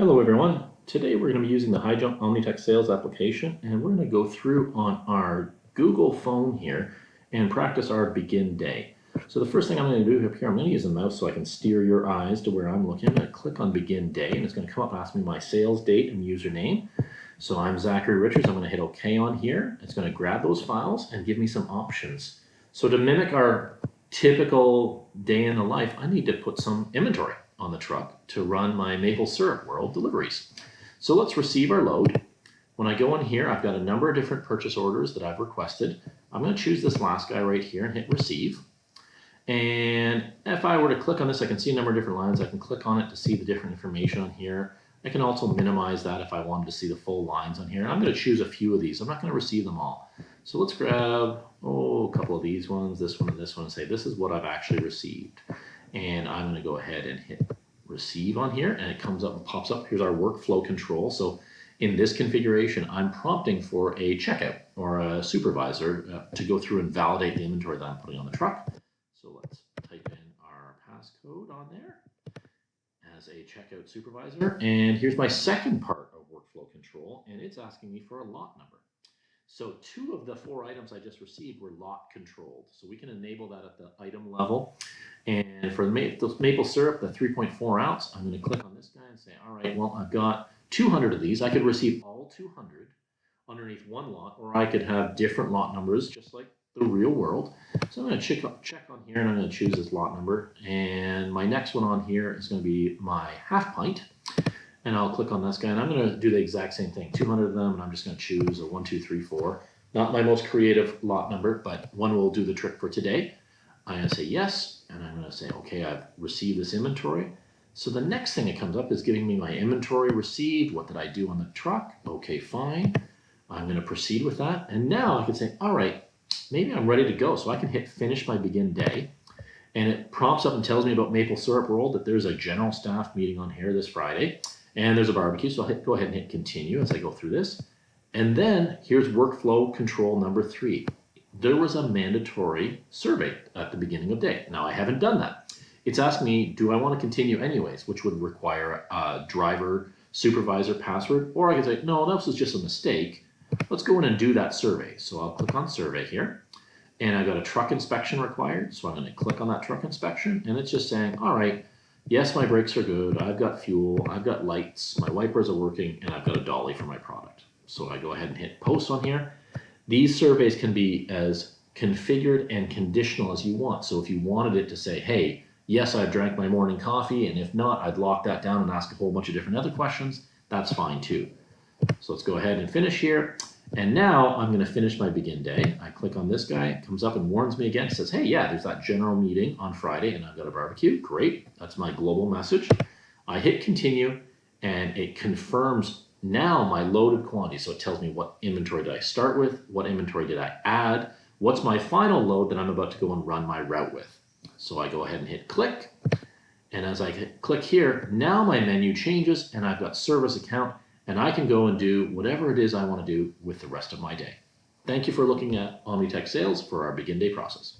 Hello everyone. Today we're going to be using the HighJump OmniTech Sales application, and we're going to go through on our Google phone here and practice our begin day. So the first thing I'm going to do up here, I'm going to use the mouse so I can steer your eyes to where I'm looking. I'm going to click on begin day, and it's going to come up and ask me my sales date and username. So I'm Zachary Richards. I'm going to hit OK on here. It's going to grab those files and give me some options. So to mimic our typical day in the life, I need to put some inventory on the truck to run my maple syrup world deliveries. So let's receive our load. When I go in here, I've got a number of different purchase orders that I've requested. I'm going to choose this last guy right here and hit receive. And if I were to click on this, I can see a number of different lines. I can click on it to see the different information on here. I can also minimize that if I wanted to see the full lines on here. I'm going to choose a few of these. I'm not going to receive them all. So let's grab, a couple of these ones, this one, and say this is what I've actually received. And I'm going to go ahead and hit receive on here, and it comes up and pops up. Here's our workflow control. So in this configuration, I'm prompting for a checkout or a supervisor to go through and validate the inventory that I'm putting on the truck. So let's type in our passcode on there as a checkout supervisor. And here's my second part of workflow control, and it's asking me for a lot number. So 2 of the 4 items I just received were lot controlled. So we can enable that at the item level. And for the maple syrup, the 3.4 ounce, I'm going to click on this guy and say, all right, well, I've got 200 of these. I could receive all 200 underneath one lot, or I could have different lot numbers, just like the real world. So I'm going to check on here, and I'm going to choose this lot number. And my next one on here is going to be my half pint. And I'll click on this guy, and I'm going to do the exact same thing, 200 of them, and I'm just going to choose a 1, 2, 3, 4. Not my most creative lot number, but one will do the trick for today. I'm going to say yes, and I'm going to say, okay, I've received this inventory. So the next thing that comes up is giving me my inventory received. What did I do on the truck? Okay, fine. I'm going to proceed with that. And now I can say, all right, maybe I'm ready to go. So I can hit finish my begin day. And it prompts up and tells me about Maple Syrup World, that there's a general staff meeting on here this Friday. And there's a barbecue, so I'll go ahead and hit continue as I go through this. And then here's workflow control number 3. There was a mandatory survey at the beginning of day. Now I haven't done that. It's asking me, do I want to continue anyways, which would require a driver, supervisor, password, or I can say, no, this was just a mistake. Let's go in and do that survey. So I'll click on survey here, and I've got a truck inspection required. So I'm going to click on that truck inspection, and it's just saying, all right, yes, my brakes are good. I've got fuel, I've got lights, my wipers are working, and I've got a dolly for my product. So I go ahead and hit post on here. These surveys can be as configured and conditional as you want. So if you wanted it to say, hey, yes, I've drank my morning coffee, and if not, I'd lock that down and ask a whole bunch of different other questions, that's fine too. So let's go ahead and finish here. And now I'm going to finish my begin day. I click on this guy, it comes up and warns me again. It says, hey, yeah, there's that general meeting on Friday and I've got a barbecue. Great. That's my global message. I hit continue, and it confirms now my loaded quantity. So it tells me what inventory did I start with, what inventory did I add, what's my final load that I'm about to go and run my route with. So I go ahead and hit click. And as I hit click here, now my menu changes and I've got service account, and I can go and do whatever it is I want to do with the rest of my day. Thank you for looking at OmniTech Sales for our begin day process.